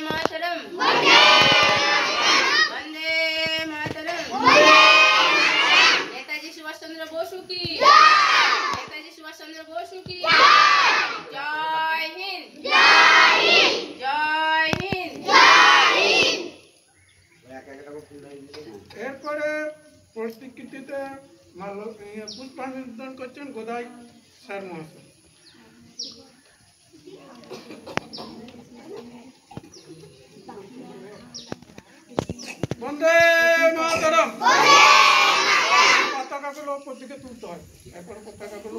मातरम वंदे मातरम नेताजी सुभाष चंद्र बोसु की नेताजी सुभाष चंद्र बोसु की जय हिंद जय हिंद जय हिंद जय हिंद। এরপরে প্রতিকৃতিতে পুষ্পাঞ্জলি করছেন গোদাই স্যার মহাশয়। বন্দে মাতরম পতাকাগুলো প্রতীকে তুলতে হয়। এরপর পতাকাগুলো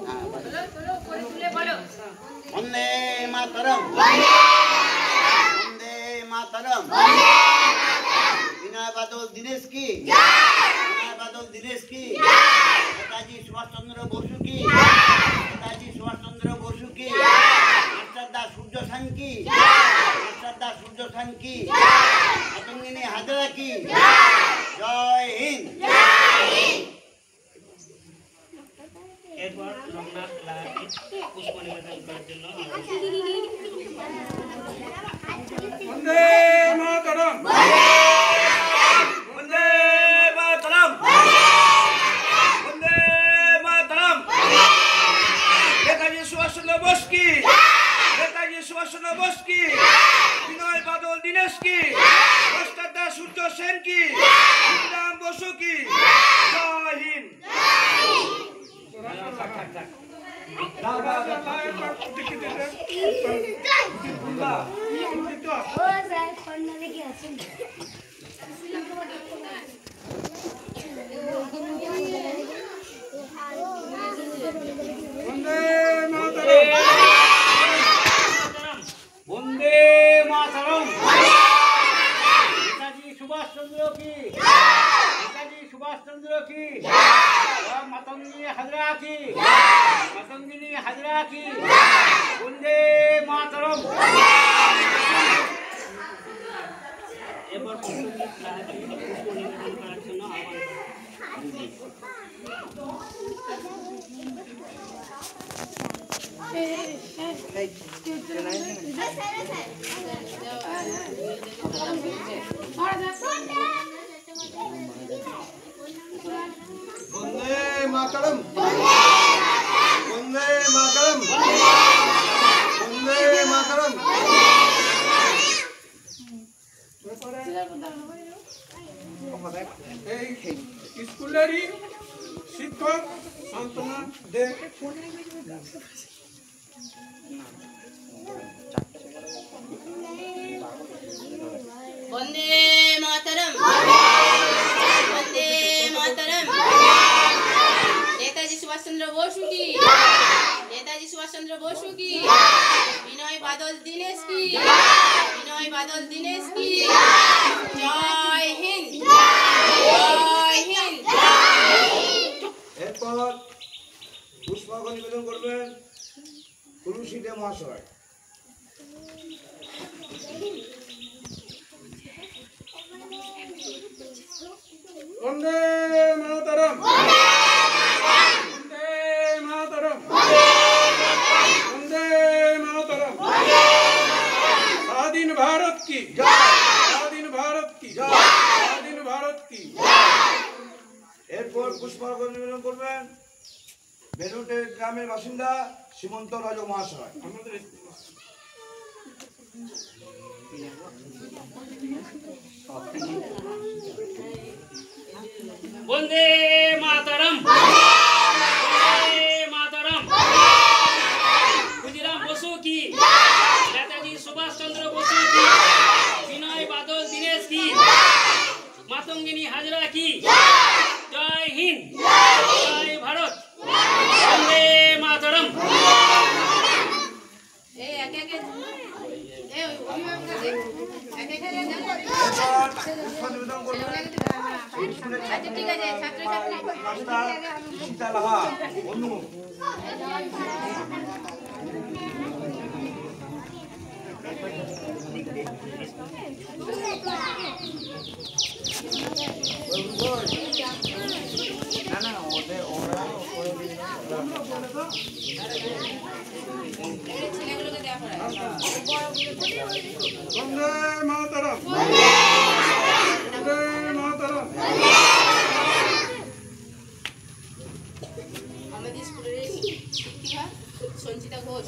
বন্দে মাতরম বন্দে মাতরম বিনয় বাদল দীনেশ কি বিনয় বাদল দীনেশ কি নেতাজি সুভাষ চন্দ্র বসু কি নেতাজি সুভাষ চন্দ্র বসু কি মাস্টারদা সূর্য সেন কি মাস্টারদা সূর্য সেন কি মাতঙ্গিনী হাজরা কি জয় হিন্দ জয় হিন্দ। এরপর রংনাথ লালকে পুষ্প নিবেদন করার জন্য বন্দে মাতরম বন্দে মাতরম বন্দে মাতরম নেতাজি সুভাষ চন্দ্র বোস কি নেতাজি সুভাষ চন্দ্র বোস কি বিনয় বাদল দীনেশ কি মাস্টারদা সূর্য সেন কি রাম বসু কি জয় হিন্দ। বন্দে মাতরম নেতাজি সুভাষ চন্দ্র কি নেতাজি সুভাষ চন্দ্র কি মাতঙ্গিনী হাজরা কি মাতঙ্গিনী হাজরা কি বন্দে মাতরম। এবার পুষ্প নিবেদন করার জন্য বন্দে মাতরম বন্দে মাতরম বন্দে মাতরম। এই স্কুলেরই শিক্ষক সান্ত্বনা দে। वंदे मातरम वंदे मातरम नेताजी सुभाष चंद्र बोसु की नेताजी सुभाष चंद्र बोसु की विनय बादल दीनेश की विनय बादल दीनेश की जय हिंद जय हिंद। এরপর পুষ্পার্ঘ নিবেদন করবেন তুলসী দে মহাশয়। বন্দে মাতরম বন্দে মাতরম বন্দে মাতরম। স্বাধীন ভারত কি স্বাধীন ভারত কি স্বাধীন ভারত কি। এরপর পুষ্পার্ঘ নিবেদন করবেন বেলুটে গ্রামের বাসিন্দা সীমন্ত রাজ মহাশয়। আমাদের বন্দে মাতরম বন্দে মাতরম ক্ষুদিরাম বসু কি নেতাজি সুভাষ চন্দ্র বসু কি বিনয় বাদল দীনেশ কি মাতঙ্গিনী হাজরা কি জয় হিন্দ জয় ভারত বন্দে মাতরম। পুষ্প নিবেদন করবেন ঠিক আছে ছাত্র ছাত্রী মাস্টার সীতা লাহা বন্ধু। না না ওদের ওরা ছেলেগুলোকে দেওয়া বন্দে মাতরম বন্দে মাতরম। আমাদের স্কুলের শিক্ষিকা সঞ্চিতা ঘোষ।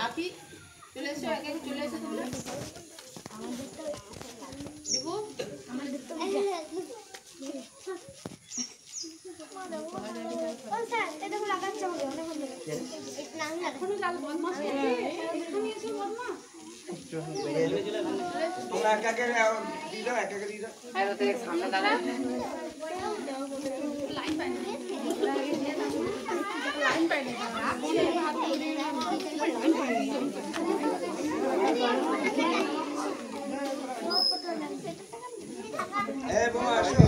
আপনি চলে এসো, এক এক চলে এসো তোমরা। শিবু তোমরা একা একা দিয়ে দাও, একা একা দিয়ে দাও। সামনে দাঁড়া। এই বোমা আসো।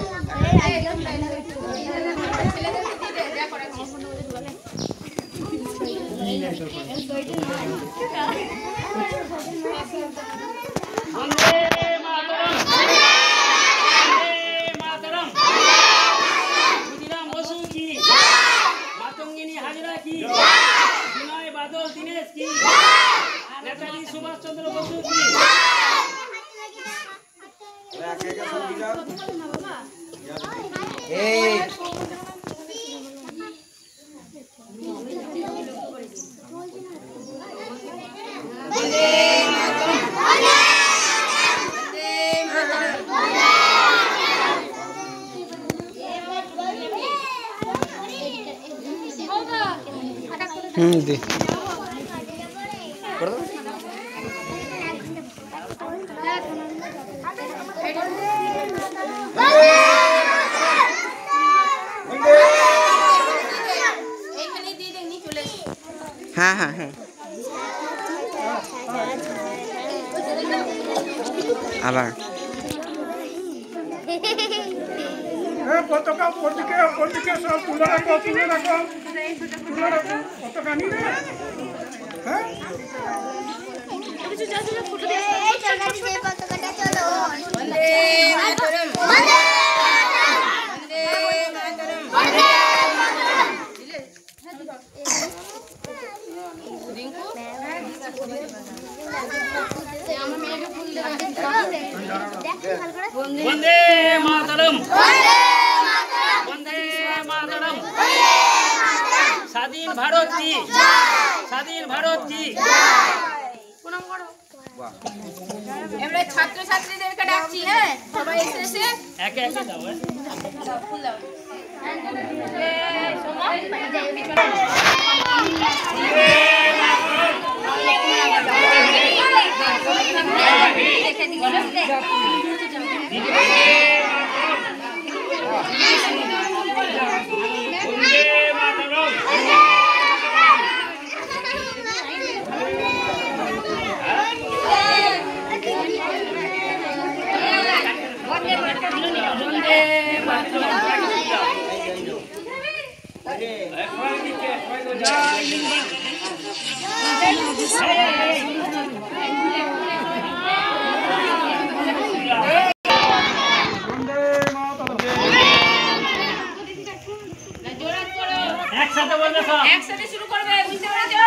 বন্দে মাতরম, বন্দে মাতরম। ক্ষুদিরাম বসু কি, মাতঙ্গিনী হাজরা কি, বিনয় বাদল দীনেশ কি, নেতাজি সুভাষচন্দ্র বসু কি। একা একা সব দিয়ে দাও। দি এইখানে দিয়ে দেনি চলে এসো। হ্যাঁ হ্যাঁ হ্যাঁ আবার পতাকা ওদিকে সব তুলে রাখো, তুলে রাখো, তুলে রাখো। পতাকা নিয়ে নেবে? হ্যাঁ বন্দে মাতরম, বন্দে মাতরম, বন্দে মাতরম। রিঙ্কু আমার মেয়েকে ফুল দেবে। বন্দে মাতরম, বন্দে মাতরম। স্বাধীন ভারত কি, স্বাধীন ভারত কি। এবারে ছাত্রছাত্রীদেরকে ডাকছি। হ্যাঁ, সবাই এসে এসে একে একে দাও। ফুল দাও। একসাথে বলবে সব। একসাথে শুরু করবে, বুঝতে পেরেছো?